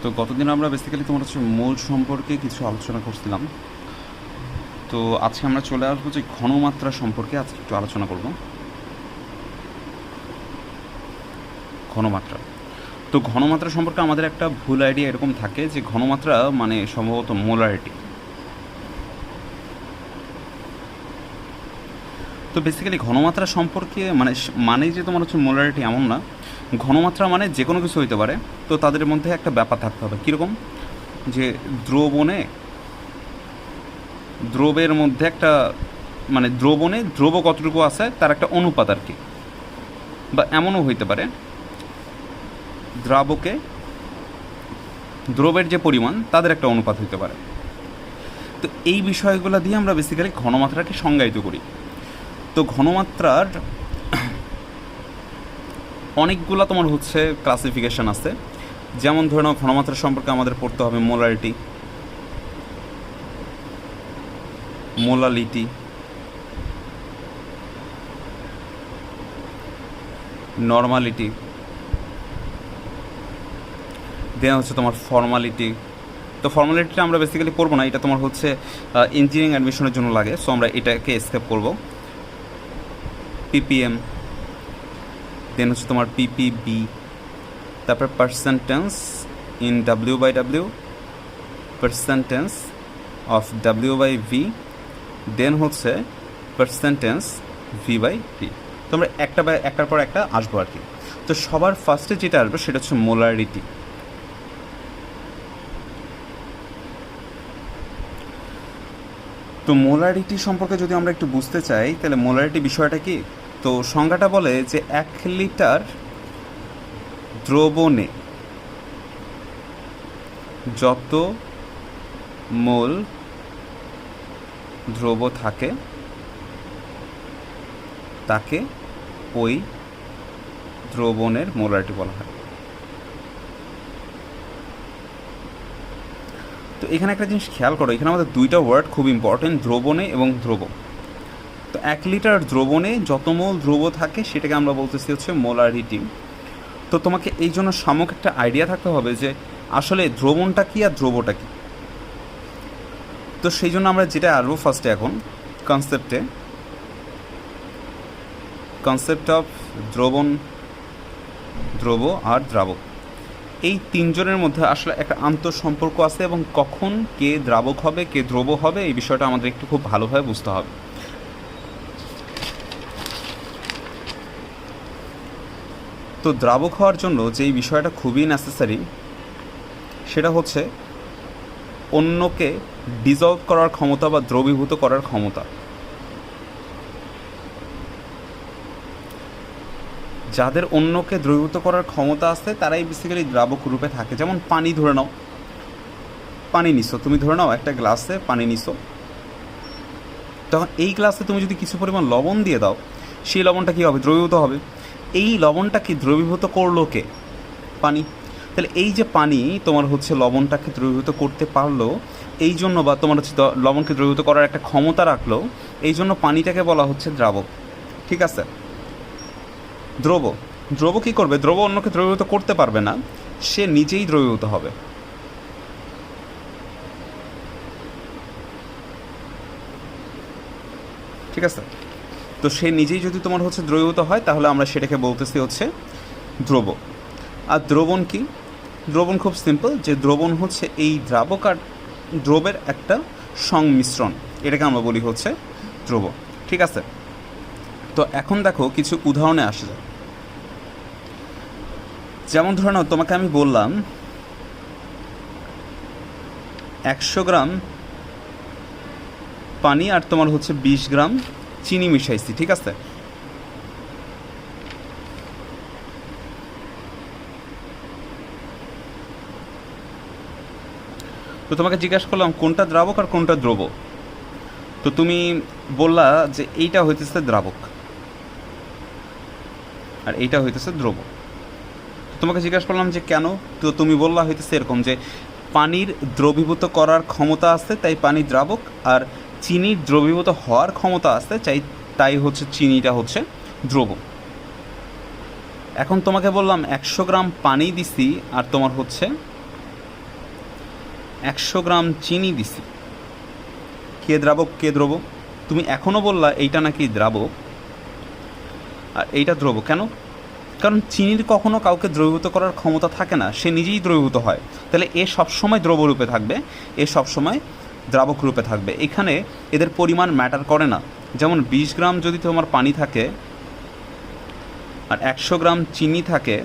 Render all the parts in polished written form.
তো গতদিন আমরা বেসিক্যালি তোমার হচ্ছে মোল সম্পর্কে কিছু আলোচনা করছিলাম। তো আজকে আমরা চলে আসবো যে ঘনমাত্রা সম্পর্কে আজকে একটু আলোচনা করব। ঘনমাত্রা, তো ঘনমাত্রা সম্পর্কে আমাদের একটা ভুল আইডিয়া এরকম থাকে যে ঘনমাত্রা মানে সম্ভবত মোলারিটি। তো বেসিক্যালি ঘনমাত্রা সম্পর্কে মানে যে তোমার হচ্ছে মোলারিটি এমন না। ঘনমাত্রা মানে যে কোনো কিছু হইতে পারে। তো তাদের মধ্যে একটা ব্যাপার থাকতে হবে, কীরকম যে দ্রবণে দ্রবের মধ্যে একটা দ্রবণে দ্রব কতটুকু আছে তার একটা অনুপাত আর কি। বা এমনও হইতে পারে দ্রাবকে দ্রবের যে পরিমাণ তাদের একটা অনুপাত হইতে পারে। তো এই বিষয়গুলো দিয়ে আমরা বেসিক্যালি ঘনমাত্রাকে সংজ্ঞায়িত করি। তো ঘনমাত্রার অনেকগুলো তোমার হচ্ছে ক্লাসিফিকেশন আছে। যেমন ধরে নাও ঘনমাত্রা সম্পর্কে আমাদের পড়তে হবে মোলারিটি, মোলালিটি, নর্মালিটি, দেন হচ্ছে তোমার ফর্মালিটি। তো ফর্মালিটিটা আমরা বেসিক্যালি পড়বো না, এটা তোমার হচ্ছে ইঞ্জিনিয়ারিং অ্যাডমিশনের জন্য লাগে, সো আমরা এটাকে স্কেপ করব। পিপিএম, দেন হচ্ছে তোমার পিপিবি, তারপর percentage in W by W, percentage of W by V, then হচ্ছে পার্সেন্টেন্স ভি বাই ভি। তো আমরা একটার পর একটা আসবো আর কি। তো সবার ফার্স্টে যেটা আসবে সেটা হচ্ছে মোলারিটি। তো মোলারিটি সম্পর্কে যদি আমরা একটু বুঝতে চাই তাহলে মোলারিটি বিষয়টা কি, তো সংজ্ঞাটা বলে যে 1 লিটার দ্রবণে যত মোল দ্রব থাকে তাকে ওই দ্রবণের মোলারিটি বলা হয়। তো এখানে একটা জিনিস খেয়াল করো, এখানে আমাদের দুইটা ওয়ার্ড খুব ইম্পর্টেন্ট, দ্রবণে এবং দ্রব। তো 1 লিটার দ্রবণে যত মোল দ্রব থাকে সেটাকে আমরা বলতেছি হচ্ছে মোলারিটি। তো তোমাকে এই জন্য সামগ্রিক একটা আইডিয়া থাকতে হবে যে আসলে দ্রবণটা কী আর দ্রবটা কী। তো সেই জন্য আমরা যেটা আসবো ফার্স্টে এখন কনসেপ্ট অফ দ্রবণ, দ্রব আর দ্রাবক। এই তিনজনের মধ্যে আসলে একটা আন্তঃসম্পর্ক আছে এবং কখন কে দ্রাবক হবে কে দ্রব হবে এই বিষয়টা আমাদের একটু খুব ভালোভাবে বুঝতে হবে। তো দ্রাবক হওয়ার জন্য যেই বিষয়টা খুবই নেসেসারি সেটা হচ্ছে অন্যকে ডিজলভ করার ক্ষমতা বা দ্রবীভূত করার ক্ষমতা। যাদের অন্যকে দ্রবীভূত করার ক্ষমতা আছে তারাই বেসিক্যালি দ্রাবক রূপে থাকে। যেমন পানি ধরে নাও, পানি নিছো, তুমি ধরে নাও একটা গ্লাসে পানি নিছো, তখন এই গ্লাসে তুমি যদি কিছু পরিমাণ লবণ দিয়ে দাও সেই লবণটা কী হবে, দ্রবীভূত হবে। এই লবণটাকে দ্রবীভূত করলো কে, পানি। তাহলে এই যে পানি তোমার হচ্ছে লবণটাকে দ্রবীভূত করতে পারলো এই জন্য, বা তোমার হচ্ছে লবণকে দ্রবীভূত করার একটা ক্ষমতা রাখলো, এই জন্য পানিটাকে বলা হচ্ছে দ্রাবক। ঠিক আছে। দ্রব, দ্রব কী করবে, দ্রব অন্যকে দ্রবীভূত করতে পারবে না, সে নিজেই দ্রবীভূত হবে। ঠিক আছে। তো সে নিজেই যদি তোমার হচ্ছে দ্রবীভূত হয় তাহলে আমরা সেটাকে বলতেছি হচ্ছে দ্রব। আর দ্রবণ কি, দ্রবণ খুব সিম্পল, যে দ্রবণ হচ্ছে এই দ্রাবক আর দ্রবের একটা সংমিশ্রণ, এটাকে আমরা বলি হচ্ছে দ্রব। ঠিক আছে। তো এখন দেখো কিছু উদাহরণে আসা যায়। যেমন ধরে নাও তোমাকে আমি বললাম 100 গ্রাম পানি আর তোমার হচ্ছে 20 গ্রাম চিনি মিশাইছি। ঠিক আছে। তো তোমাকে জিজ্ঞাসা করলাম কোনটা দ্রাবক আর কোনটা দ্রব। তো তুমি বললা যে এইটা হইতেছে দ্রাবক আর এইটা হইতেছে দ্রব। তোমাকে জিজ্ঞাসা করলাম যে কেন, তো তুমি বললা হইতেছে এরকম যে পানির দ্রবীভূত করার ক্ষমতা আছে তাই পানি দ্রাবক, আর চিনির দ্রবীভূত হওয়ার ক্ষমতা আছে তাই হচ্ছে চিনিটা হচ্ছে দ্রব। এখন তোমাকে বললাম 100 গ্রাম পানি দিছি আর তোমার হচ্ছে 100 গ্রাম চিনি দিছি, কে দ্রাবক কে দ্রব? তুমি এখনও বললা এইটা নাকি দ্রাবক আর এইটা দ্রব, কেন? কারণ চিনির কখনো কাউকে দ্রবীভূত করার ক্ষমতা থাকে না, সে নিজেই দ্রবীভূত হয়। তাহলে এ সবসময় দ্রবরূপে থাকবে, এ সবসময় দ্রাবক রূপে থাকবে। এখানে এদের পরিমাণ ম্যাটার করে না। যেমন 20 গ্রাম যদি তোমার পানি থাকে আর 100 গ্রাম চিনি থাকে,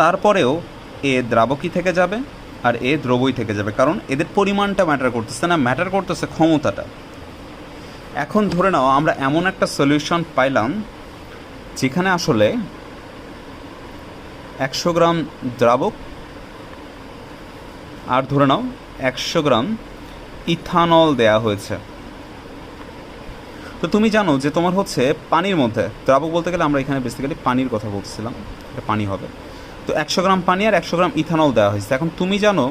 তারপরেও এ দ্রাবকই থেকে যাবে আর এ দ্রবই থেকে যাবে, কারণ এদের পরিমাণটা ম্যাটার করতেছে না, ম্যাটার করতেছে ক্ষমতাটা। এখন ধরে নাও আমরা এমন একটা সলিউশন পাইলাম যেখানে আসলে 100 গ্রাম দ্রাবক আর ধরে নাও 100 গ্রাম ইথানল দেয়া হয়েছে। তো তুমি জানো যে তোমার হচ্ছে পানির মধ্যে, দ্রাবক বলতে গেলে আমরা এখানে বেসিক্যালি পানির কথা বলছিলাম, এটা পানি হবে। তো 100 গ্রাম পানি আর 100 গ্রাম ইথানল দেওয়া হয়েছে। এখন তুমি জানো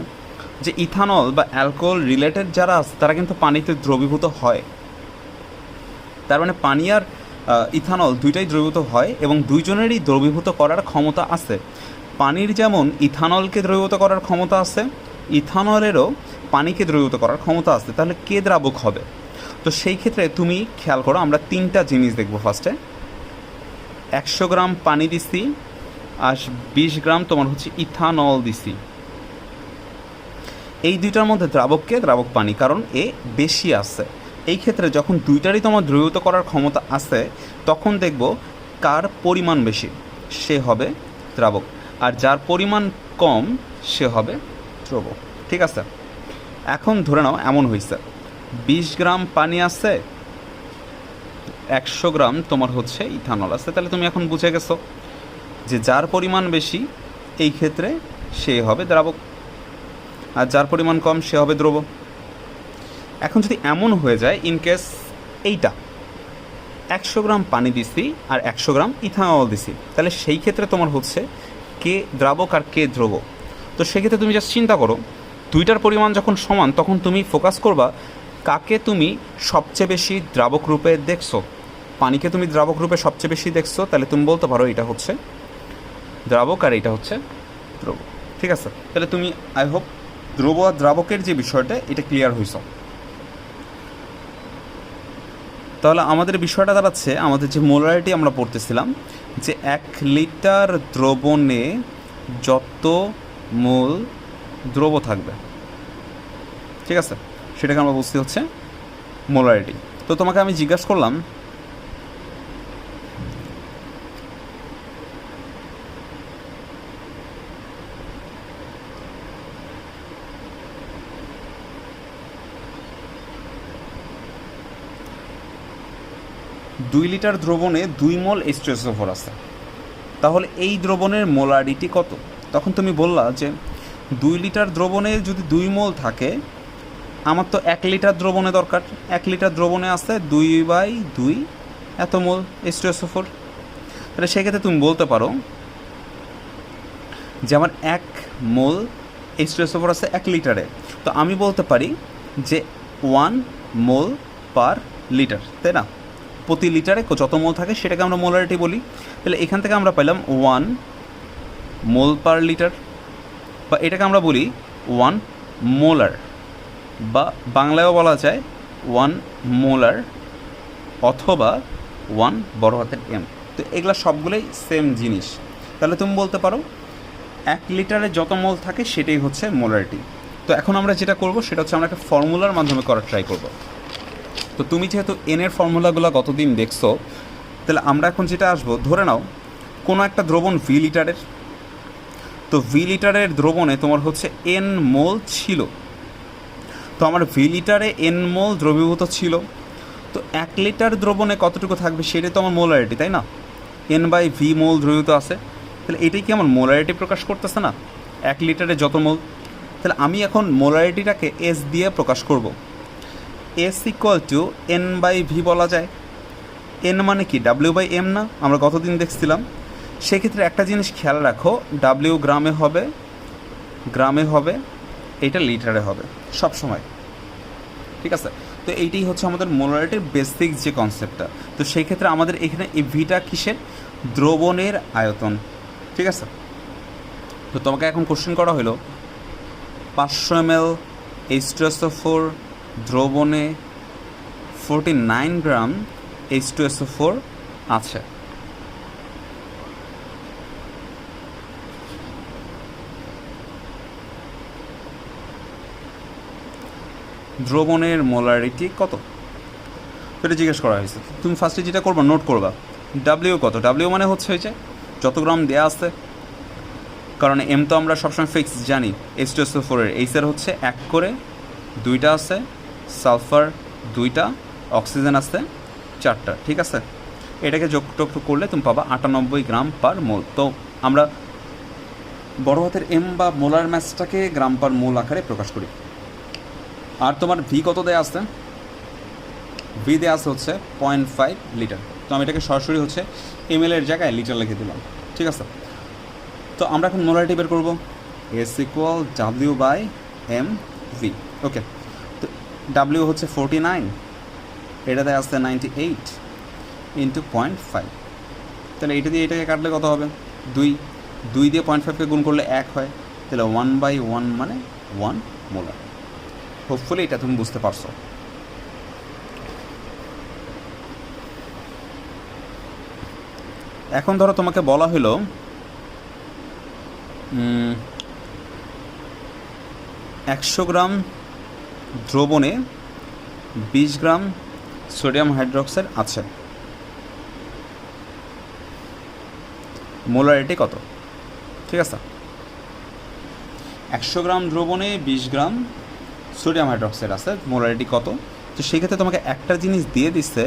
যে ইথানল বা অ্যালকোহল রিলেটেড যারা আছে তারা কিন্তু পানিতে দ্রবীভূত হয়। তার মানে পানি আর ইথানল দুইটাই দ্রবীভূত হয় এবং দুইজনেরই দ্রবীভূত করার ক্ষমতা আছে। পানির যেমন ইথানলকে দ্রবীভূত করার ক্ষমতা আছে, ইথানলেরও পানিকে দ্রবীভূত করার ক্ষমতা আছে। তাহলে কে দ্রাবক হবে? তো সেই ক্ষেত্রে তুমি খেয়াল করো, আমরা তিনটা জিনিস দেখব। ফার্স্টে 100 গ্রাম পানি দিছি আর 20 গ্রাম তোমার হচ্ছে ইথানল দিছি। এই দুইটার মধ্যে দ্রাবককে দ্রাবক পানি, কারণ এ বেশি আছে। এই ক্ষেত্রে যখন দুইটারই তোমার দ্রবীভূত করার ক্ষমতা আছে তখন দেখব কার পরিমাণ বেশি সে হবে দ্রাবক, আর যার পরিমাণ কম সে হবে দ্রবক। ঠিক আছে, এখন ধরে নাও এমন হয়েছে 20 গ্রাম পানি আছে, 100 গ্রাম তোমার হচ্ছে ইথানল আছে। তাহলে তুমি এখন বুঝে গেছো যে যার পরিমাণ বেশি এই ক্ষেত্রে সে হবে দ্রাবক, আর যার পরিমাণ কম সে হবে দ্রব। এখন যদি এমন হয়ে যায় ইনকেস এইটা 100 গ্রাম পানি দিছি আর 100 গ্রাম ইথানল দিছি, তাহলে সেই ক্ষেত্রে তোমার হচ্ছে কে দ্রাবক আর কে দ্রব। তো সেক্ষেত্রে তুমি জাস্ট চিন্তা করো, দুইটার পরিমাণ যখন সমান তখন তুমি ফোকাস করবা কাকে তুমি সবচেয়ে বেশি দ্রাবক রূপে দেখছো। পানিকে তুমি দ্রাবক রূপে সবচেয়ে বেশি দেখছো, তাহলে তুমি বলতে পারো এটা হচ্ছে দ্রাবক আর এটা হচ্ছে দ্রব। ঠিক আছে, তাহলে তুমি আই হোপ দ্রব আর দ্রাবকের যে বিষয়টা এটা ক্লিয়ার হয়েছ। তাহলে আমাদের বিষয়টা দাঁড়াচ্ছে, আমাদের যে মোলারিটি আমরা পড়তেছিলাম যে 1 লিটার দ্রবণে যত মোল দ্রব থাকবে, ঠিক আছে, সেটাকে আমরা বুঝতে হচ্ছে মোলারিটি। তো তোমাকে আমি জিজ্ঞাসা করলাম দুই লিটার দ্রবণে 2 মোল H2SO4 আছে, তাহলে এই দ্রবণের মোলারিটি কত? তখন তুমি বললা যে 2 লিটার দ্রবণে যদি 2 মোল থাকে, আমার তো 1 লিটার দ্রবণে দরকার। 1 লিটার দ্রবণে আছে 2/2 এত মোল H2SO4। তাহলে সেক্ষেত্রে তুমি বলতে পারো যে আমার 1 মোল H2SO4 আছে 1 লিটারে। তো আমি বলতে পারি যে 1 মোল পার লিটার, তাই না? প্রতি লিটারে যত মোল থাকে সেটাকে আমরা মোলারিটি বলি। তাহলে এখান থেকে আমরা পেলাম 1 মোল পার লিটার, বা এটাকে আমরা বলি 1 মোলার, বা বাংলায়ও বলা যায় 1 মোলার অথবা 1 বড় হাতের M। তো এগুলো সবগুলোই সেম জিনিস। তাহলে তুমি বলতে পারো 1 লিটারে যত মোল থাকে সেটাই হচ্ছে মোলারিটি। তো এখন আমরা যেটা করব সেটা হচ্ছে আমরা একটা ফর্মুলার মাধ্যমে করার ট্রাই করব। তো তুমি যেহেতু এনের ফর্মুলাগুলো গতদিন দেখছো, তাহলে আমরা এখন যেটা আসবো, ধরে নাও কোনো একটা দ্রবণ ভি লিটারের, তো ভি লিটারের দ্রবণে তোমার হচ্ছে N মোল ছিল। তো আমার ভি লিটারে N মোল দ্রবীভূত ছিল, তো 1 লিটার দ্রবণে কতটুকু থাকবে সেটাই তো আমার মোলারিটি, তাই না? N/V মোল দ্রবীভূত আছে, তাহলে এটাই কি আমার মোলারিটি প্রকাশ করতেছে না, 1 লিটারে যত মোল। তাহলে আমি এখন মোলারিটিটাকে S দিয়ে প্রকাশ করব। S = N/V বলা যায়। N মানে কি W/M না, আমরা গতদিন দেখছিলাম। সেক্ষেত্রে একটা জিনিস খেয়াল রাখো, W গ্রামে হবে, এটা লিটারে হবে সব সময়, ঠিক আছে? তো এইটাই হচ্ছে আমাদের মোলারিটির বেসিক যে কনসেপ্টটা। তো সেই ক্ষেত্রে আমাদের এখানে এই ভিটা কিসের? দ্রবণের আয়তন, ঠিক আছে? তো তোমাকে এখন কোশ্চেন করা হলো 500 ml H2SO4 দ্রবণে 49 গ্রাম H2SO4 আছে। দ্রবণের মোলারিটি কত, এটা জিজ্ঞেস করা হয়েছে। তুমি ফার্স্টে যেটা করবা, নোট করবা ডাব্লিউ কত। ডাব্লিউ মানে হচ্ছে হয়েছে যত গ্রাম দেওয়া আছে, কারণ এম তো আমরা সবসময় ফিক্স জানি। H2SO4 এর এইচের হচ্ছে 1 করে, 2টা আছে, সালফার 2টা, অক্সিজেন আছে 4টা, ঠিক আছে। এটাকে যোগ করলে তুমি পাবা 98 গ্রাম পার মোল। তো আমরা বড় হাতের এম বা মোলার ম্যাসটাকে গ্রাম পার মোল আকারে প্রকাশ করি। আর তোমার ভি কত দেয়া আছে, ভি দেওয়া আছে হচ্ছে 0.5 লিটার। তো আমি এটাকে সরাসরি হচ্ছে ml এর জায়গায় লিটার লিখে দিলাম, ঠিক আছে। তো আমরা এখন মোলারিটি বের করবো, S ইকুয়াল W/mv। ওকে, তো ডাব্লিউ হচ্ছে 49, এটা দেওয়া আছে 98 ইন্টু 0.5। তাহলে এটা দিয়ে এটাকে কাটলে কত হবে, 2 দিয়ে 0.5কে গুণ করলে 1 হয়, তাহলে 1/1 মানে 1 মোলার। হোপফুলি এটা তুমি বুঝতে পারছো। এখন ধরো তোমাকে বলা হলো 100 গ্রাম দ্রবণে 20 গ্রাম সোডিয়াম হাইড্রোক্সাইড আছে, মোলারিটি কত, ঠিক আছে। 100 গ্রাম দ্রবণে 20 গ্রাম সোডিয়াম হাইড্রোক্সাইড আছে, মোলারিটি কত। তো সেক্ষেত্রে তোমাকে একটা জিনিস দিয়ে দিচ্ছে,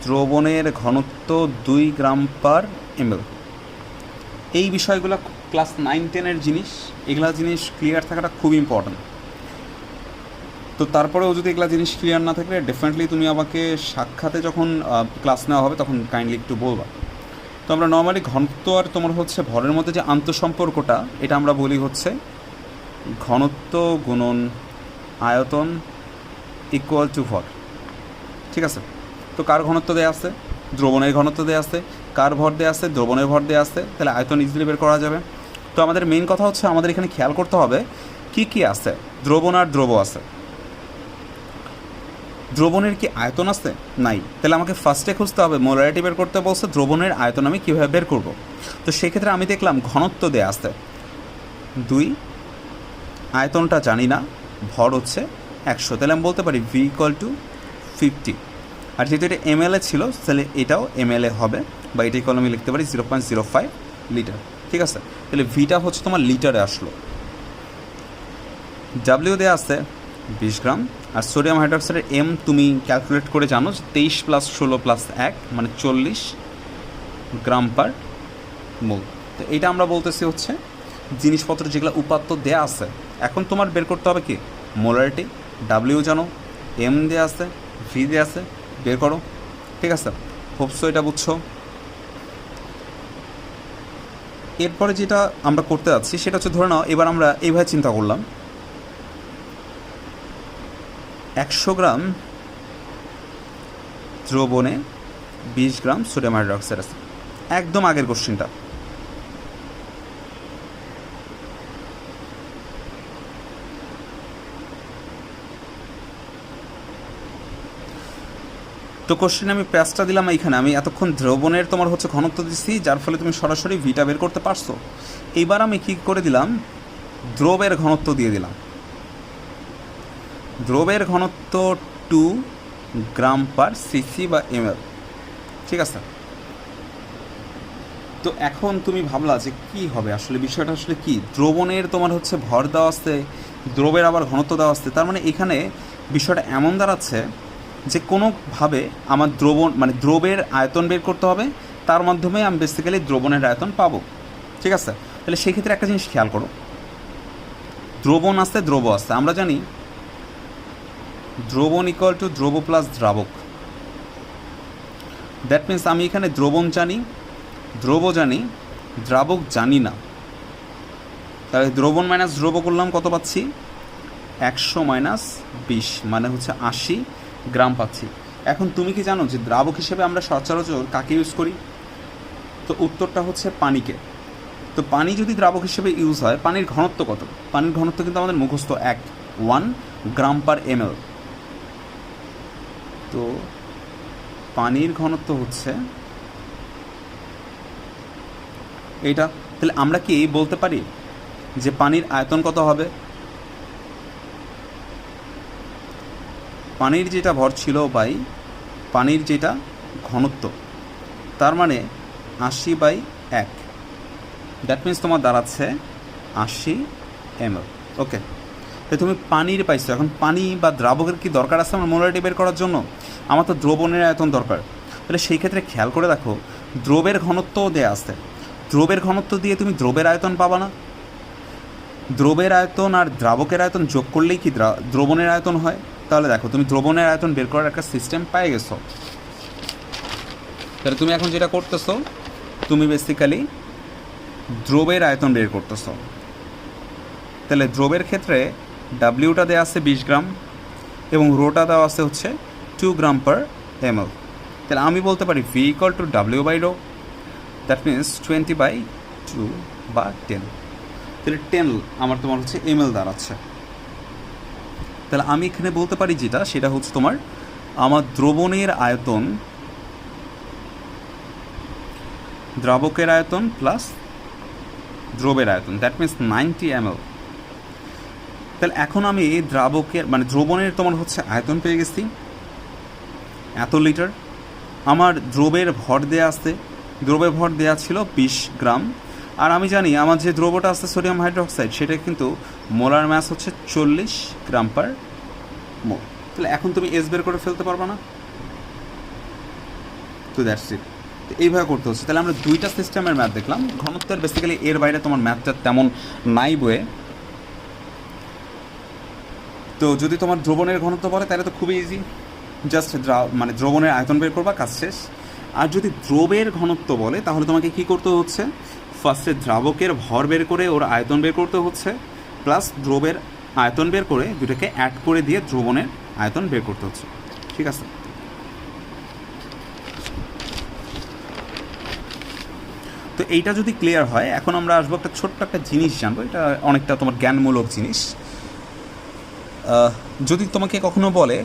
দ্রবণের ঘনত্ব 2 গ্রাম পার ml। এই বিষয়গুলো ক্লাস 9-10-এর জিনিস, এগুলা জিনিস ক্লিয়ার থাকাটা খুব ইম্পর্ট্যান্ট। তো তারপরেও যদি এগুলা জিনিস ক্লিয়ার না থাকলে ডেফিনেটলি তুমি আমাকে সাক্ষাতে যখন ক্লাস নেওয়া হবে তখন কাইন্ডলি একটু বলবা। তো আমরা নর্মালি ঘনত্ব আর তোমার হচ্ছে ভরের মধ্যে যে আন্তঃসম্পর্কটা, এটা আমরা বলি হচ্ছে ঘনত্ব গুণন আয়তন ইকুয়াল টু ভর, ঠিক আছে। তো কার ঘনত্ব দেওয়া আছে, দ্রবণের ঘনত্ব দেওয়া আছে, কার ভর দেওয়া আছে, দ্রবণের ভর দেওয়া আছে, তাহলে আয়তন ইজিলি বের করা যাবে। তো আমাদের মেইন কথা হচ্ছে আমাদের এখানে খেয়াল করতে হবে কি কি আছে, দ্রবণ আর দ্রব আছে। দ্রবণের কি আয়তন আছে, নাই, তাহলে আমাকে ফার্স্টে খুঁজতে হবে, মোলারিটি বের করতে বলছে, দ্রবণের আয়তন আমি কীভাবে বের করব। তো সেক্ষেত্রে আমি দেখলাম ঘনত্ব দেওয়া আছে 2, আয়তনটা জানি না, ভর হচ্ছে 100, তাহলে আমি বলতে পারি ভি ইকুয়াল টু 50। আর যেহেতু এটা ml ছিল তাহলে এটাও ml হবে, বা এটা ইকুয়াল আমি লিখতে পারি 0.05 লিটার, ঠিক আছে। তাহলে ভিটা হচ্ছে তোমার লিটারে আসলো। ডাব্লিউ দেওয়া আছে 20 গ্রাম, আর সোডিয়াম হাইড্রোক্সাইডের এম তুমি ক্যালকুলেট করে জানো 23 + 16 + 1 মানে 40 গ্রাম পার মোল। তো এটা আমরা বলতেছি হচ্ছে জিনিসপত্র যেগুলো উপাত্ত দেয়া আছে। এখন তোমার বের করতে হবে কি, মোলারিটি, ডাব্লিউ জানো, এম দেওয়া আছে, ভি দেওয়া আছে, বের করো, ঠিক আছে। হোপসো এটা বুঝছো। এরপরে যেটা আমরা করতে যাচ্ছি সেটা হচ্ছে, ধরে নাও এবার আমরা এইভাবে চিন্তা করলাম, 100 গ্রাম দ্রবণে 20 গ্রাম সোডিয়াম হাইড্রোক্সাইড আছে, একদম আগের কোশ্চেনটা। তো কোশ্চেনে আমি প্যাচটা দিলাম এইখানে, আমি এতক্ষণ দ্রবণের তোমার হচ্ছে ঘনত্ব দিচ্ছি, যার ফলে তুমি সরাসরি ভিটা বের করতে পারছো। এইবার আমি কী করে দিলাম, দ্রবের ঘনত্ব দিয়ে দিলাম। দ্রবের ঘনত্ব 2 গ্রাম পার সিসি বা ml, ঠিক আছে। তো এখন তুমি ভাবলা যে কী হবে আসলে, বিষয়টা আসলে কি, দ্রবণের তোমার হচ্ছে ভর দেওয়া আসছে, দ্রবের আবার ঘনত্ব দেওয়া আসছে, তার মানে এখানে বিষয়টা এমন দাঁড়াচ্ছে যে কোনোভাবে আমার দ্রবণ মানে দ্রবের আয়তন বের করতে হবে, তার মাধ্যমে আমি বেসিক্যালি দ্রবণের আয়তন পাবো, ঠিক আছে। তাহলে সেই ক্ষেত্রে একটা জিনিস খেয়াল করো, দ্রবণ আছে, দ্রব আছে, আমরা জানি দ্রবণ ইকুয়াল টু দ্রব প্লাস দ্রাবক। দ্যাট মিনস আমি এখানে দ্রবণ জানি, দ্রব জানি, দ্রাবক জানি না। তাহলে দ্রবণ মাইনাস দ্রব করলাম, কত পাচ্ছি, 100 - 20 মানে হচ্ছে 80 গ্রাম পাচ্ছি। এখন তুমি কি জানো যে দ্রাবক হিসেবে আমরা সচরাচর কাকে ইউজ করি? তো উত্তরটা হচ্ছে পানিকে। তো পানি যদি দ্রাবক হিসেবে ইউজ হয়, পানির ঘনত্ব কত? পানির ঘনত্ব কিন্তু আমাদের মুখস্থ 1 গ্রাম পার ml। তো পানির ঘনত্ব হচ্ছে এইটা। তাহলে আমরা কি বলতে পারি যে পানির আয়তন কত হবে? পানির যেটা ভর ছিল বাই পানির যেটা ঘনত্ব, তার মানে 80/1। দ্যাট মিনস তোমার দাঁড়াচ্ছে 80 ml। ওকে, তো তুমি পানির পাইছো। এখন পানি বা দ্রাবকের কি দরকার আছে আমার মোলারিটি বের করার জন্য? আমার তো দ্রবণের আয়তন দরকার। তাহলে সেই ক্ষেত্রে খেয়াল করে দেখো, দ্রবের ঘনত্বও দেয়া আছে। দ্রবের ঘনত্ব দিয়ে তুমি দ্রবের আয়তন পাবা না? দ্রবের আয়তন আর দ্রাবকের আয়তন যোগ করলেই কি দ্রবণের আয়তন হয়? তাহলে দেখো, তুমি দ্রবণের আয়তন বের করার একটা সিস্টেম পেয়ে গেছো। তাহলে তুমি এখন যেটা করতেছো, তুমি বেসিক্যালি দ্রবের আয়তন বের করতেছো। তাহলে দ্রবের ক্ষেত্রে ডাব্লিউটা দেওয়া আছে 20 গ্রাম এবং রোটা দেওয়া আছে হচ্ছে 2 গ্রাম পার ml। তাহলে আমি বলতে পারি V = W/ρ, দ্যাট মিনস 20/2/10। তাহলে 10 আমার তোমার হচ্ছে ml দাঁড়াচ্ছে। তাহলে আমি এখানে বলতে পারি যেটা, সেটা হচ্ছে তোমার আমার দ্রবণের আয়তন, দ্রাবকের আয়তন প্লাস দ্রবের আয়তন, দ্যাট মিনস 90 ml। তাহলে এখন আমি দ্রাবকের মানে দ্রবণের তোমার হচ্ছে আয়তন পেয়ে গেছি এত লিটার। আমার দ্রবের ভর দেয়া আছে, দ্রবের ভর দেয়া ছিল 20 গ্রাম। আর আমি জানি আমার যে দ্রবটা আছে সোডিয়াম হাইড্রোক্সাইড, সেটা কিন্তু মোলার ম্যাস হচ্ছে 40 গ্রাম পার মোল। তাহলে এখন তুমি এস বের করে ফেলতে পারবে না? তো দ্যাটস ইট। তো এইভাবে করতে হচ্ছে। তাহলে আমরা দুইটা সিস্টেমের ম্যাথ দেখলাম। ঘনত্বের বেসিক্যালি এর বাইরে তোমার ম্যাথটা তেমন নাই বয়ে। তো যদি তোমার দ্রবণের ঘনত্ব বলে তাহলে তো খুবই ইজি, জাস্ট মানে দ্রবণের আয়তন বের করবা, কাজ শেষ। আর যদি দ্রবের ঘনত্ব বলে তাহলে তোমাকে কী করতে হচ্ছে? ফার্স্টে দ্রাবকের ভর বের করে ওর আয়তন বের করতে হচ্ছে, প্লাস দ্রবের আয়তন বের করে দুটোকে অ্যাড করে দিয়ে দ্রবণের আয়তন বের করতে হচ্ছে। ঠিক আছে? তো এইটা যদি ক্লিয়ার হয়, এখন আমরা আসবো একটা ছোট্ট একটা জিনিস জানবো। এটা অনেকটা তোমার জ্ঞানমূলক জিনিস। যদি তোমাকে কখনো বলে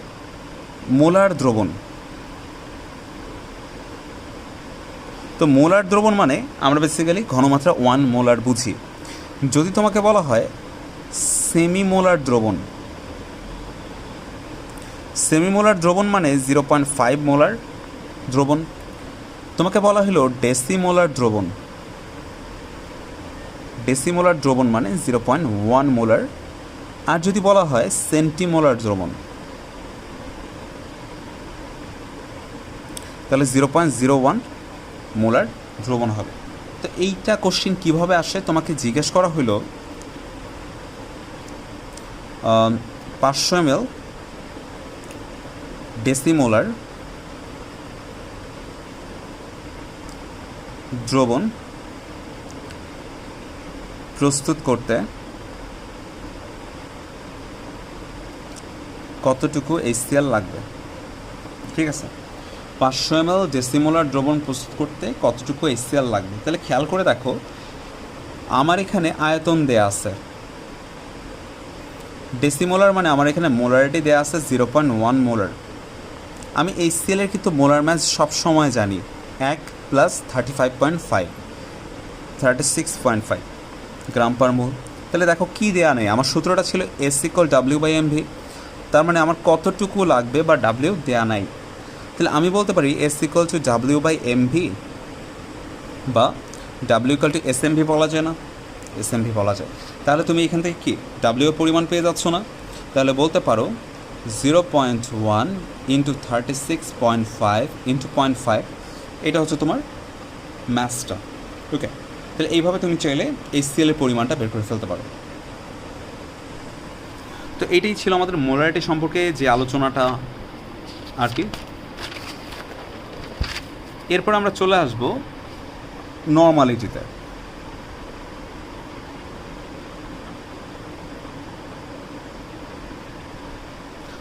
মোলার দ্রবণ, তো মোলার দ্রবণ মানে আমরা বেসিক্যালি ঘনমাত্রা 1 মোলার বুঝি। যদি তোমাকে বলা হয় সেমি মোলার দ্রবণ, সেমি মোলার দ্রবণ মানে 0.5 মোলার দ্রবণ। তোমাকে বলা হলো ডেসিমোলার দ্রবণ, ডেসিমোলার দ্রবণ মানে 0.1 মোলার। আর যদি বলা হয় সেন্টিমোলার দ্রবণ, তাহলে 0.01 মোলার দ্রবণ হবে। তো এইটা কোশ্চিন কিভাবে আসে? তোমাকে জিজ্ঞেস করা হলো 500 ml ডেসিমোলার দ্রবণ প্রস্তুত করতে কতটুকু HCl লাগবে। ঠিক আছে, 500 ml ডেসিমোলার দ্রবণ প্রস্তুত করতে কতটুকু HCl লাগবে। তাহলে খেয়াল করে দেখো, আমার এখানে আয়তন দেয়া আছে ডেসিমোলার মানে আমার এখানে মোলারিটি দেয়া আছে 0.1 মোলার। আমি HCl এর কিন্তু মোলার ম্যাস সবসময় জানি 1 + 36.5 গ্রাম পার মোল। তাহলে দেখো কি দেয়া নেই, আমার সূত্রটা ছিল S = W/mv। তার মানে আমার কতটুকু লাগবে বা W দেয়া নাই। তাহলে আমি বলতে পারি S = W/mv বা W = SMV বলা যায় না? SMV বলা যায়। তাহলে তুমি এখান থেকে কি W এর পরিমাণ পেয়ে যাচ্ছ না? তাহলে বলতে পারো 0.1 × 36.5 × 0.5, এটা হচ্ছে তোমার ম্যাসটা। ওকে, তাহলে এইভাবে তুমি চাইলে HCl এর পরিমাণটা বের করে ফেলতে পারো। তো এইটাই ছিল আমাদের মোলারিটি সম্পর্কে যে আলোচনাটা আর কি। এরপর আমরা চলে আসবো নর্মালিটিতে।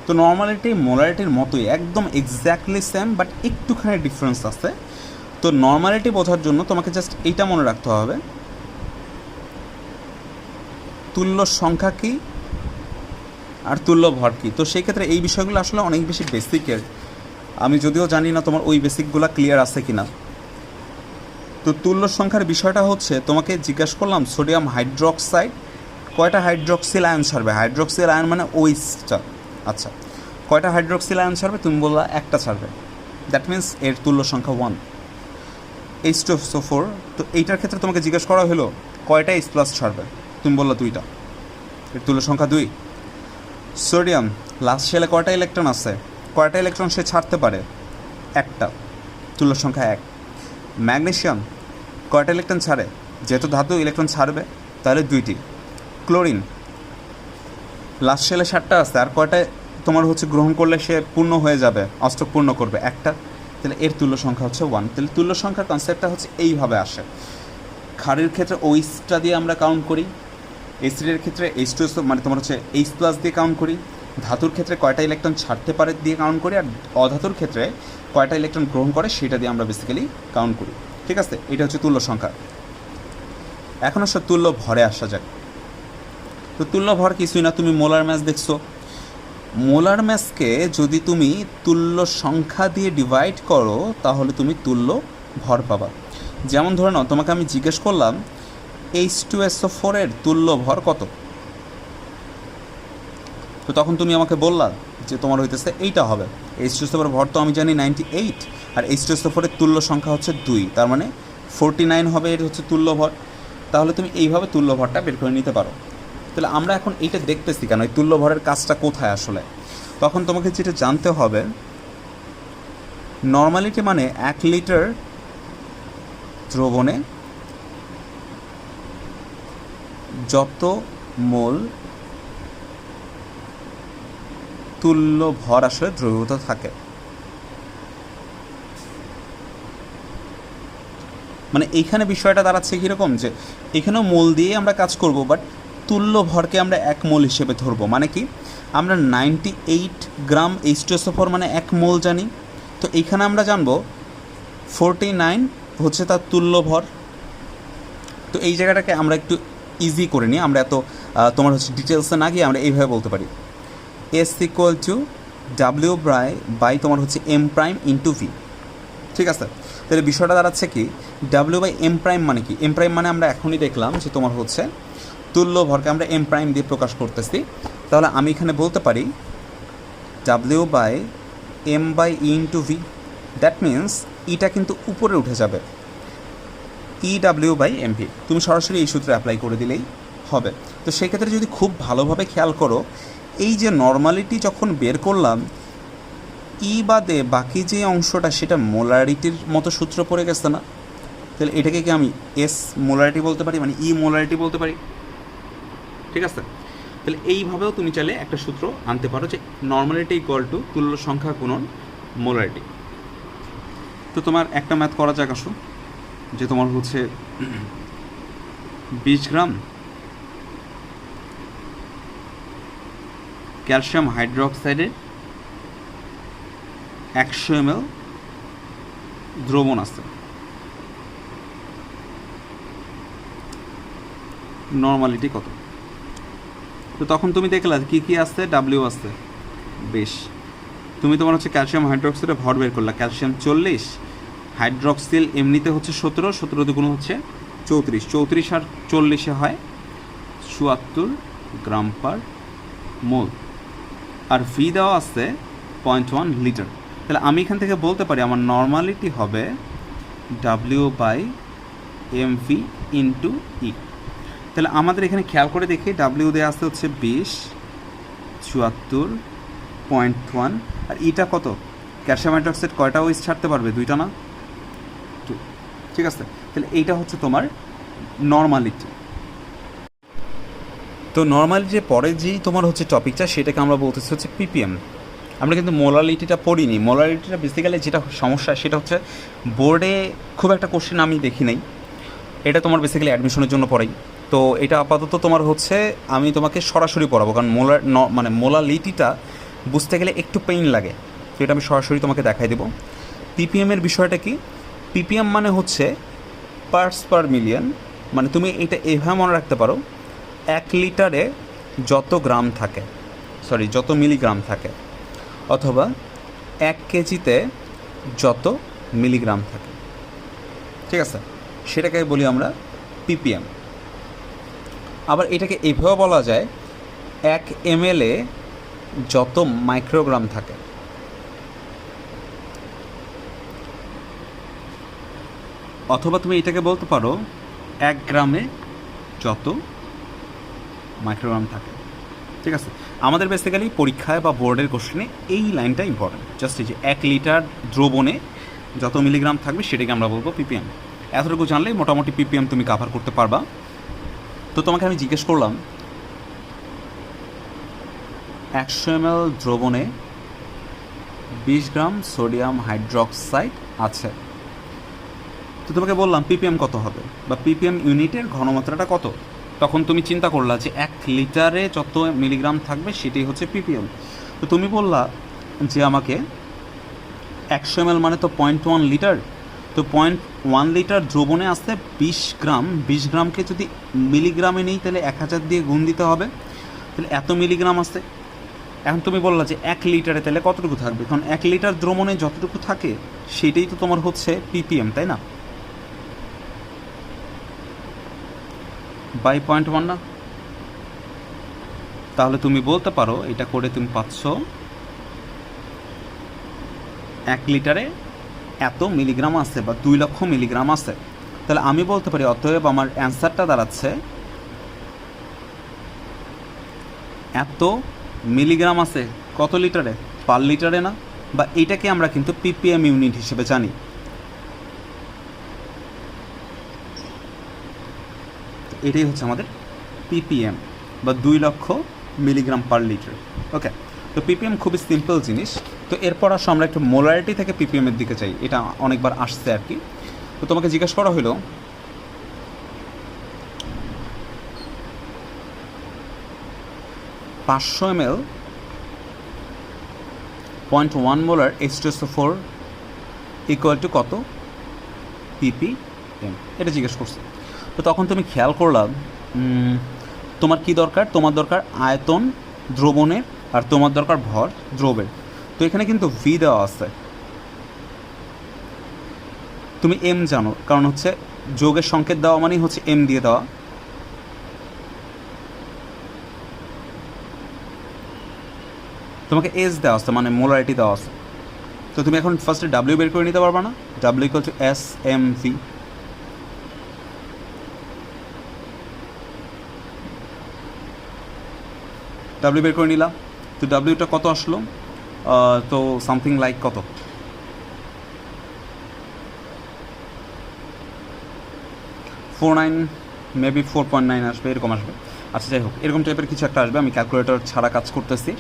তো নর্মালিটি মোলারিটির মতোই, একদম এক্স্যাক্টলি সেম, বাট একটুখানি ডিফারেন্স আছে। তো নর্মালিটি বোঝার জন্য তোমাকে জাস্ট এইটা মনে রাখতে হবে তুল্য সংখ্যা কী আর তুল্য ভর কী। তো সেই ক্ষেত্রে এই বিষয়গুলো আসলে অনেক বেশি বেসিকের, আমি যদিও জানি না তোমার ওই বেসিকগুলো ক্লিয়ার আছে কি না। তো তুল্য সংখ্যার বিষয়টা হচ্ছে, তোমাকে জিজ্ঞাসা করলাম সোডিয়াম হাইড্রোক্সাইড কয়টা হাইড্রোক্সিল আয়ন ছাড়বে, হাইড্রোক্সিল আয়ন মানে ওইসটা, আচ্ছা কয়টা হাইড্রোক্সিল আয়ন ছাড়বে, তুমি বললা একটা ছাড়বে, দ্যাট মিন্স এর তুল্য সংখ্যা 1। H2SO4, তো এইটার ক্ষেত্রে তোমাকে জিজ্ঞেস করা হলো কয়টা H+ ছাড়বে, তুমি বললা 2টা, এর তুল্য সংখ্যা 2। সোডিয়াম লাস্ট শেলে কয়টা ইলেকট্রন আছে, কয়টা ইলেকট্রন সে ছাড়তে পারে, একটা, তুল্য সংখ্যা 1। ম্যাগনেসিয়াম কয়টা ইলেকট্রন ছাড়ে, যেহেতু ধাতু ইলেকট্রন ছাড়বে তাহলে 2টি। ক্লোরিন লাস্ট শেলে 7টা আছে, আর কয়টা তোমার হচ্ছে গ্রহণ করলে সে পূর্ণ হয়ে যাবে, অষ্টক পূর্ণ করবে, একটা, তাহলে এর তুল্য সংখ্যা হচ্ছে 1। তাহলে তুল্য সংখ্যার কনসেপ্টটা হচ্ছে এইভাবে আসে। ক্ষারের ক্ষেত্রে ওইসটা দিয়ে আমরা কাউন্ট করি, অ্যাসিডের ক্ষেত্রে H2SO মানে তোমার হচ্ছে H+ দিয়ে কাউন্ট করি, ধাতুর ক্ষেত্রে কয়টা ইলেকট্রন ছাড়তে পারে দিয়ে কাউন্ট করি, আর অধাতুর ক্ষেত্রে কয়টা ইলেকট্রন গ্রহণ করে সেটা দিয়ে আমরা বেসিক্যালি কাউন্ট করি, ঠিক আছে। এটা হচ্ছে তুল্য সংখ্যা। এখন আসলে তুল্য ভরে আসা যাক। তো তুল্য ভর কিছুই না, তুমি মোলার ম্যাস দেখছো, মোলার ম্যাসকে যদি তুমি তুল্য সংখ্যা দিয়ে ডিভাইড করো তাহলে তুমি তুল্য ভর পাবা। যেমন ধরে নাও তোমাকে আমি জিজ্ঞেস করলাম H2SO4 এর তুল্য ভর কত, তো তখন তুমি আমাকে বললা যে তোমার হইতেছে এইটা হবে। H2SO4 ভর তো আমি জানি 98, আর H2SO4 এর তুল্য সংখ্যা হচ্ছে 2, তার মানে 49 হবে, এর হচ্ছে তুল্য ভর। তাহলে তুমি এইভাবে তুল্য ভরটা বের করে নিতে পারো। তাহলে আমরা এখন এইটা দেখতেছি কেন, এই তুল্য ভরের কাজটা কোথায় আসলে। তখন তোমাকে যেটা জানতে হবে, নর্মালিটি মানে 1 লিটার দ্রবণে যত মোল তুল্য ভর আসলে দ্রবীভূত থাকে, মানে এইখানে বিষয়টা দাঁড়াচ্ছে কীরকম, যে এখানেও মোল দিয়ে আমরা কাজ করব, বাট তুল্য ভরকে আমরা 1 মোল হিসেবে ধরবো। মানে কি, আমরা 98 গ্রাম H2SO4 মানে 1 মোল জানি, তো এইখানে আমরা জানবো 49 হচ্ছে তার তুল্য ভর। তো এই জায়গাটাকে আমরা একটু ইজি করে নিই, আমরা এত তোমার হচ্ছে ডিটেলসে না গিয়ে আমরা এইভাবে বলতে পারি, S = W বাই তোমার হচ্ছে M প্রাইম ইন্টু V, ঠিক আছে। তাহলে বিষয়টা দাঁড়াচ্ছে কি, W/M প্রাইম মানে কি, M প্রাইম মানে আমরা এখনই দেখলাম যে তোমার হচ্ছে তুল্য ভরকে আমরা M প্রাইম দিয়ে প্রকাশ করতেছি। তাহলে আমি এখানে বলতে পারি W/M/E into V, that means ইটা কিন্তু উপরে উঠে যাবে, EW/MV, তুমি সরাসরি এই সূত্রে অ্যাপ্লাই করে দিলেই হবে। তো সেই ক্ষেত্রে যদি খুব ভালোভাবে খেয়াল করো, এই যে নর্মালিটি যখন বের করলাম, ই বাদে বাকি যে অংশটা সেটা মোলারিটির মতো সূত্র পড়ে গেছে না, তাহলে এটাকে কি আমি এস মোলারিটি বলতে পারি, মানে ই মোলারিটি বলতে পারি, ঠিক আছে। তাহলে এইভাবেও তুমি চাইলে একটা সূত্র আনতে পারো যে নর্মালিটি ইকুয়াল টু তুল্য সংখ্যা গুণন মোলারিটি। তো তোমার একটা ম্যাথ করা যাক, আসো, যে তোমার হচ্ছে 20 গ্রাম ক্যালসিয়াম হাইড্রোক্সাইডের 100 ml দ্রবণ আছে, নর্মালিটি কত। তো তখন তুমি দেখলা কি কি আছে, ডাব্লিউ আছে 20, তুমি তোমার হচ্ছে ক্যালসিয়াম হাইড্রোক্সাইডে ভর বের করলা, ক্যালসিয়াম 40, হাইড্রোক্সিল এমনিতে হচ্ছে 17, 17 দুগুণ হচ্ছে 34, 34 আর 40 হয় 74 গ্রাম পার মোল, আর ভি দেওয়া আছে 0.1 লিটার। তাহলে আমি এখান থেকে বলতে পারি আমার নর্মালিটি হবে W/MV ইন্টু ই। তাহলে আমাদের এখানে খেয়াল করে দেখি, ডাব্লিউ দেওয়া আছে হচ্ছে 20, 74.1, আর ইটা কত, ক্যালসিয়াম হাইড্রোক্সাইড কয়টা ওইস ছাড়তে পারবে, 2টা না, 2, ঠিক আছে। তাহলে এইটা হচ্ছে তোমার নর্মালিটি। তো নর্মালিটির পরে যেই তোমার হচ্ছে টপিকটা, সেটাকে আমরা বলতেছি হচ্ছে পিপিএম। আমরা কিন্তু মোলারিটিটা পড়িনি। মোলারিটিটা বেসিক্যালি যেটা সমস্যা সেটা হচ্ছে বোর্ডে খুব একটা কোশ্চেন আমি দেখি নাই, এটা তোমার বেসিক্যালি অ্যাডমিশনের জন্য পড়াই। তো এটা আপাতত তোমার হচ্ছে আমি তোমাকে সরাসরি পড়াবো, কারণ মানে মোলারিটিটা বুঝতে গেলে একটু পেইন লাগে, তো এটা আমি সরাসরি তোমাকে দেখাই দেবো। পিপিএমের বিষয়টা কি, পিপিএম মানে হচ্ছে পার্টস পার মিলিয়ন, মানে তুমি এটা এভাবে মনে রাখতে পারো, 1 লিটারে যত গ্রাম থাকে, যত মিলিগ্রাম থাকে, অথবা 1 কেজিতে যত মিলিগ্রাম থাকে, ঠিক আছে, সেটাকে বলি আমরা ppm। আবার এটাকে এভাবেও বলা যায় 1 ml এ যত মাইক্রোগ্রাম থাকে, অথবা তুমি এটাকে বলতে পারো 1 গ্রামে যত মাইক্রোগ্রাম থাকে, ঠিক আছে। আমাদের বেসিক্যালি পরীক্ষায় বা বোর্ডের কোশ্চেনে এই লাইনটা ইম্পর্টেন্ট, জাস্ট এই যে 1 লিটার দ্রবণে যত মিলিগ্রাম থাকবে সেটাকে আমরা বলবো ppm। এতটুকু জানলেই মোটামুটি ppm তুমি কভার করতে পারবা। তো তোমাকে আমি জিজ্ঞেস করলাম 100 ml দ্রবণে 20 গ্রাম সোডিয়াম হাইড্রোক্সাইড আছে, তো তোমাকে বললাম ppm কত হবে বা ppm ইউনিটের ঘনমাত্রাটা কত। তখন তুমি চিন্তা করলা যে 1 লিটারে যত মিলিগ্রাম থাকবে সেটাই হচ্ছে ppm। তো তুমি বললা যে আমাকে 100 ml মানে তো 0.1 লিটার, তো 0.1 লিটার দ্রবণে আসতে 20 গ্রাম, 20 গ্রামকে যদি মিলিগ্রামে নেই তাহলে 1000 দিয়ে গুণ দিতে হবে, তাহলে এত মিলিগ্রাম আসতে। এখন তুমি বললা যে 1 লিটারে তাহলে কতটুকু থাকবে, কারণ 1 লিটার দ্রবণে যতটুকু থাকে সেটাই তো তোমার হচ্ছে ppm, তাই না, বাই 0.1 না। তাহলে তুমি বলতে পারো এটা করে তুমি পাচ্ছ 1 লিটারে এত মিলিগ্রাম আছে বা 2 লক্ষ মিলিগ্রাম আছে। তাহলে আমি বলতে পারি অতএব আমার অ্যান্সারটা দাঁড়াচ্ছে এত মিলিগ্রাম আছে কত লিটারে, পার লিটারে না, বা এইটাকে আমরা কিন্তু ppm ইউনিট হিসেবে জানি। এটাই হচ্ছে আমাদের ppm বা 2 লক্ষ মিলিগ্রাম পার লিটার। ওকে, তো ppm খুবই সিম্পল জিনিস। তো এরপর আসো আমরা একটু মোলারিটি থেকে ppm এর দিকে চাই, এটা অনেকবার আসছে আর কি। তো তোমাকে জিজ্ঞাসা করা হলো 500 ml 0.1 molar H2SO4 equal to কত ppm, এটা জিজ্ঞেস করছে। তো তখন তুমি খেয়াল করলাম তোমার কি দরকার, তোমার দরকার আয়তন দ্রবণের আর তোমার দরকার ভর দ্রবের। তো এখানে কিন্তু ভি দেওয়া আছে, তুমি এম জানো, কারণ হচ্ছে যোগের সংকেত দেওয়া মানেই হচ্ছে এম দিয়ে দেওয়া। তোমাকে এস দেওয়া আছে মানে মোলারিটি দেওয়া আছে। তো তুমি এখন ফার্স্টে ডাব্লিউ বের করে নিতে পারবা না, W equal to S M V. W বের করে নিলাম, তো ডাব্লিউটা কত আসলো, তো সামথিং লাইক কত 49 মেবি 4.9 আসবে, এরকম আসবে। আচ্ছা যাই হোক, এরকম টাইপের কিছু একটা আসবে, আমি ক্যালকুলেটর ছাড়া কাজ করতেছি।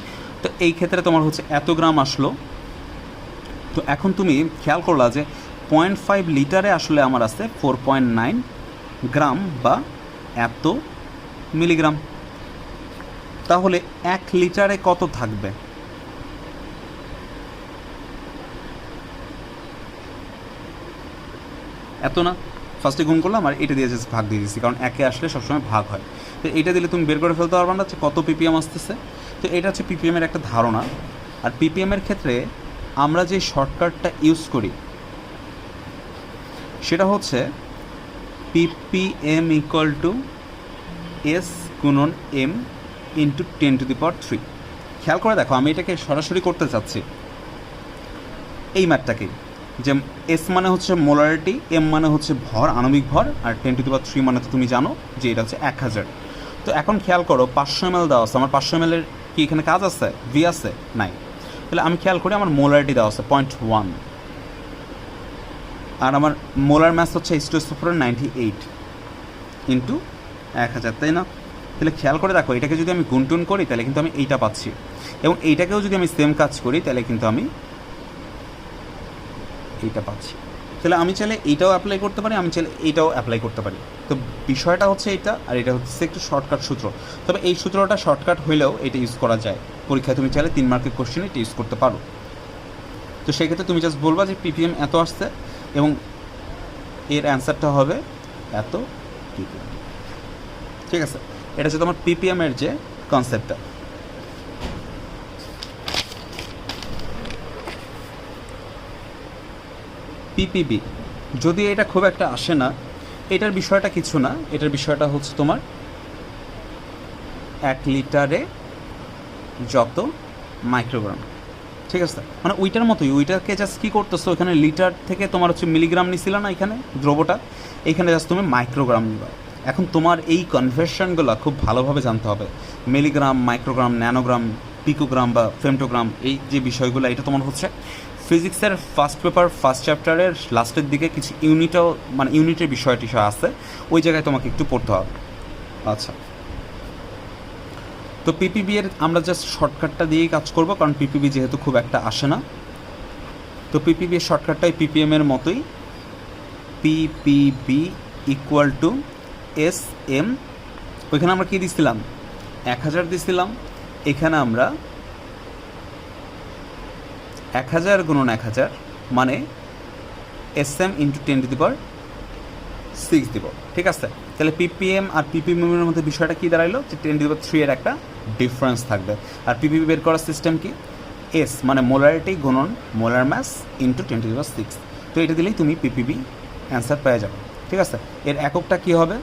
তো এই ক্ষেত্রে তোমার হচ্ছে এত গ্রাম আসলো। তো এখন তুমি খেয়াল করলা যে 0.5 লিটারে আসলে আমার আছে 4.9 গ্রাম বা এত মিলিগ্রাম। তাহলে 1 লিটারে কত থাকবে, এত না। ফার্স্টে গুণ করলাম আর এটা দিয়ে জাস্ট ভাগ দিয়ে দিচ্ছি, কারণ একে আসলে সবসময় ভাগ হয়। তো এইটা দিলে তুমি বের করে ফেলতে পারবা না যে কত ppm আসতেছে। তো এটা হচ্ছে ppm এর একটা ধারণা। আর ppm এর ক্ষেত্রে আমরা যে শর্টকাটটা ইউজ করি সেটা হচ্ছে ppm ইকুয়াল টু এস গুণন এম ইন্টু 10⁻³ খেয়াল করে দেখো, আমি এটাকে সরাসরি করতে চাচ্ছি এই ম্যাথটাকে, যে এস মানে হচ্ছে মোলারিটি, এম মানে হচ্ছে ভর, আণবিক ভর, আর 10⁻³ মানে তো তুমি জানো যে এটা হচ্ছে 1000। তো এখন খেয়াল করো 500 ml দেওয়া আছে, আমার 500 ml এর কি এখানে কাজ আছে, ভি আছে নাই। তাহলে আমি খেয়াল করি আমার মোলারিটি দেওয়া আছে 0.1, আর আমার মোলার ম্যাস হচ্ছে H2SO4 98 ইন্টু 1000, তাই না। তাহলে খেয়াল করে দেখো, এটাকে যদি আমি গুণটুন করি তাহলে কিন্তু আমি এইটা পাচ্ছি, এবং এইটাকেও যদি আমি সেম কাজ করি তাহলে কিন্তু আমি এইটা পাচ্ছি। তাহলে আমি চাইলে এইটাও অ্যাপ্লাই করতে পারি, আমি চাইলে এইটাও অ্যাপ্লাই করতে পারি। তো বিষয়টা হচ্ছে এটা, আর এটা হচ্ছে একটু শর্টকাট সূত্র। তবে এই সূত্রটা শর্টকাট হলেও এটা ইউজ করা যায় পরীক্ষায়, তুমি চাইলে 3 মার্কের কোশ্চেনে এটা ইউজ করতে পারো। তো সেক্ষেত্রে তুমি জাস্ট বলবা যে ppm এত আসছে এবং এর অ্যান্সারটা হবে এত ppm, ঠিক আছে। এটা হচ্ছে তোমার ppm এর যে কনসেপ্টটা। ppb যদি এটা খুব একটা আসে না, এটার বিষয়টা কিছু না, এটার বিষয়টা হচ্ছে তোমার 1 লিটারে যত মাইক্রোগ্রাম, ঠিক আছে? মানে ওইটার মতোই, ওইটাকে জাস্ট কী করতেছো, এখানে লিটার থেকে তোমার হচ্ছে মিলিগ্রাম নিছিল না এখানে দ্রবটা, এইখানে জাস্ট তুমি মাইক্রোগ্রাম নিবা। এখন তোমার এই কনভার্সনগুলো খুব ভালোভাবে জানতে হবে, মিলিগ্রাম, মাইক্রোগ্রাম, ন্যানোগ্রাম, পিকোগ্রাম বা ফেমটোগ্রাম, এই যে বিষয়গুলো, এটা তোমার হচ্ছে ফিজিক্সের ফার্স্ট পেপার ফার্স্ট চ্যাপ্টারের লাস্টের দিকে কিছু ইউনিটও, মানে ইউনিটের বিষয় টিষয় আছে, ওই জায়গায় তোমাকে একটু পড়তে হবে। আচ্ছা, তো পিপিবি এর আমরা জাস্ট শর্টকাটটা দিয়েই কাজ করব, কারণ পিপিবি যেহেতু খুব একটা আসে না। তো পিপিবি এর শর্টকাটটাই পিপিএম এর মতোই, PPB equal to S M. ওইখানে আমরা কী দিছিলাম, 1000 দিছিলাম, এখানে আমরা 1000 গুণন 1000 মানে এস এম ইন্টু 10⁶ দিব, ঠিক আছে? তাহলে পিপিএম আর পিপিএম এর মধ্যে বিষয়টা কী দাঁড়াইলো, যে 10⁻³ এর একটা ডিফারেন্স থাকবে। আর পিপিবি বের করার সিস্টেম কি, এস মানে মোলারিটি গুণন মোলার ম্যাস ইন্টু 10⁶। তো এটা দিলেই তুমি পিপিবি অ্যান্সার পেয়ে যাবে, ঠিক আছে? এর এককটা কী হবে,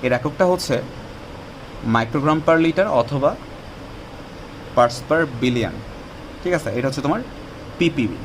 এর এককটা হচ্ছে মাইক্রোগ্রাম পার লিটার অথবা পার্টস পার বিলিয়ন, ঠিক আছে? এটা হচ্ছে তোমার পিপিবি।